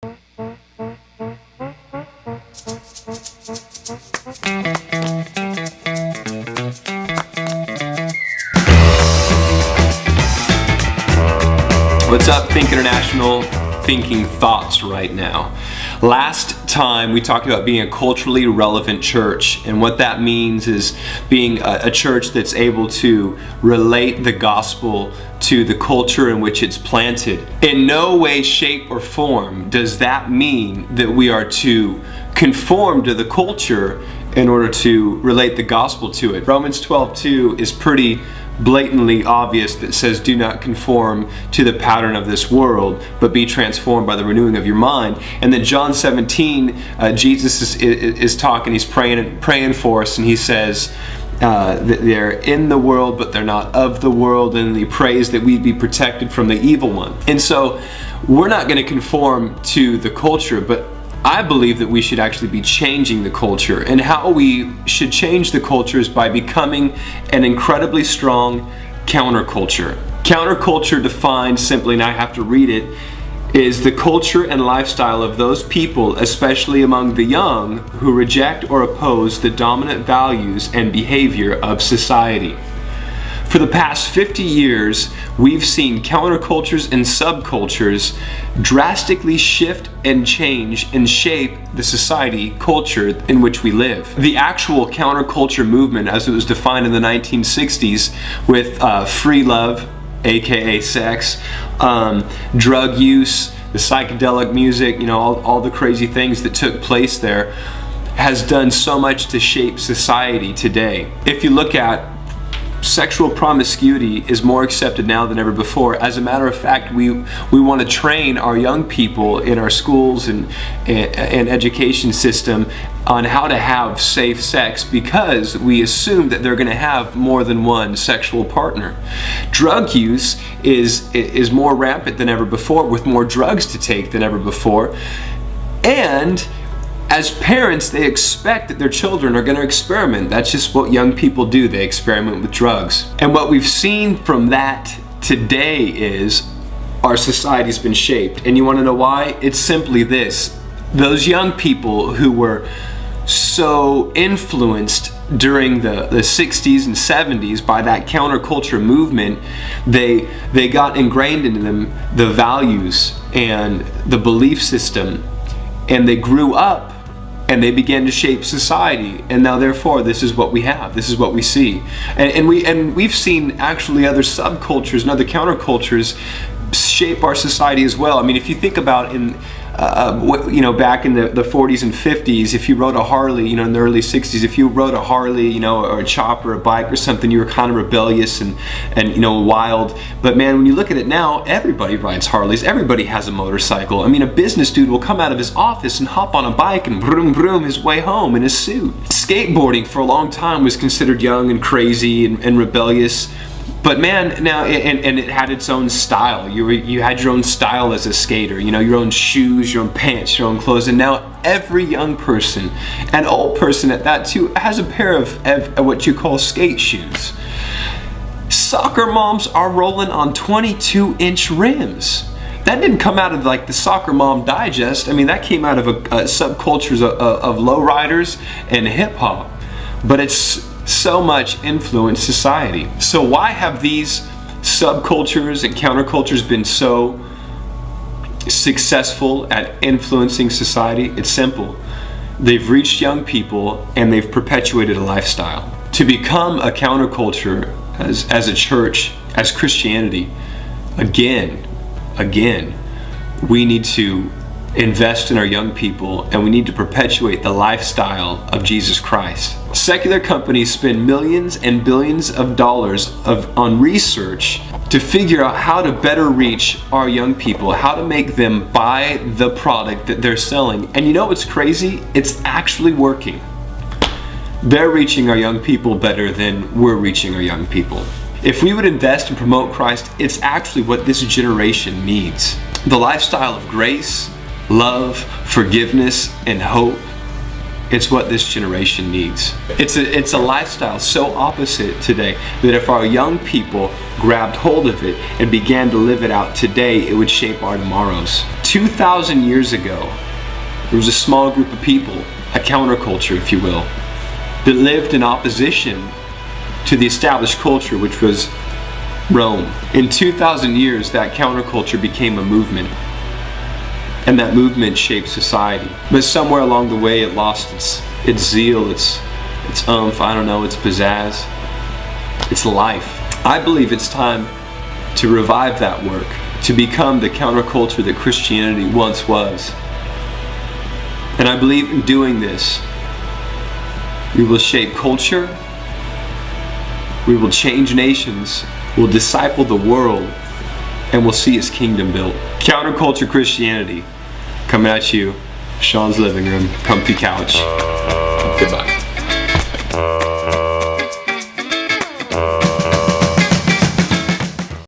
What's up, THiNK International? Thinking thoughts right now. Last time we talked about being a culturally relevant church, and what that means is being a church that's able to relate the gospel to the culture in which it's planted. In no way, shape, or form does that mean that we are to conform to the culture in order to relate the gospel to it. Romans 12:2 is pretty blatantly obvious, that says, do not conform to the pattern of this world, but be transformed by the renewing of your mind. And then John 17, Jesus is talking, he's praying for us, and he says that they're in the world, but they're not of the world, and he prays that we'd be protected from the evil one. And so we're not going to conform to the culture, but I believe that we should actually be changing the culture. And how we should change the culture is by becoming an incredibly strong counterculture. Counterculture, defined simply, and I have to read it, is the culture and lifestyle of those people, especially among the young, who reject or oppose the dominant values and behavior of society. For the past 50 years, we've seen countercultures and subcultures drastically shift and change and shape the society culture in which we live. The actual counterculture movement, as it was defined in the 1960s with free love, aka sex, drug use, the psychedelic music, all the crazy things that took place there, has done so much to shape society today. If you look at sexual promiscuity is more accepted now than ever before. As a matter of fact, we want to train our young people in our schools and education system on how to have safe sex, because we assume that they're going to have more than one sexual partner. Drug use is more rampant than ever before, with more drugs to take than ever before. And as parents, they expect that their children are going to experiment. That's just what young people do. They experiment with drugs. And what we've seen from that today is our society's been shaped. And you want to know why? It's simply this. Those young people who were so influenced during the 60s and 70s by that counterculture movement, they got ingrained into them the values and the belief system, and they grew up and they began to shape society. And now therefore this is what we have, this is what we see. And we've seen actually other subcultures and other countercultures shape our society as well. I mean, if you think about back in the 40s and 50s, if you rode a Harley, in the early 60s, if you rode a Harley, or a chopper, a bike or something, you were kind of rebellious and wild. But man, when you look at it now, everybody rides Harleys, everybody has a motorcycle. I mean, a business dude will come out of his office and hop on a bike and vroom vroom his way home in his suit. Skateboarding for a long time was considered young and crazy and rebellious. But man, now, and it had its own style. You had your own style as a skater, your own shoes, your own pants, your own clothes. And now every young person, and old person at that too, has a pair of what you call skate shoes. Soccer moms are rolling on 22-inch rims. That didn't come out of like the Soccer Mom Digest. I mean, that came out of subcultures of lowriders and hip hop. But it's so much influenced society. So why have these subcultures and countercultures been so successful at influencing society? It's simple. They've reached young people and they've perpetuated a lifestyle. To become a counterculture as a church, as Christianity, again, we need to invest in our young people, and we need to perpetuate the lifestyle of Jesus Christ. Secular companies spend millions and billions of dollars on research to figure out how to better reach our young people, how to make them buy the product that they're selling. And you know what's crazy? It's actually working. They're reaching our young people better than we're reaching our young people. If we would invest and promote Christ, it's actually what this generation needs. The lifestyle of grace, love, forgiveness, and hope It's what this generation needs. It's a lifestyle so opposite today that if our young people grabbed hold of it and began to live it out today, it would shape our tomorrows. 2,000 years ago, there was a small group of people, a counterculture, if you will, that lived in opposition to the established culture, which was Rome. In 2,000 years, that counterculture became a movement. And that movement shaped society. But somewhere along the way, it lost its zeal, its oomph, I don't know, its pizzazz, its life. I believe it's time to revive that work, to become the counterculture that Christianity once was. And I believe in doing this, we will shape culture, we will change nations, we'll disciple the world, and we'll see His kingdom built. Counterculture Christianity. Coming at you, Sean's living room, comfy couch. Goodbye.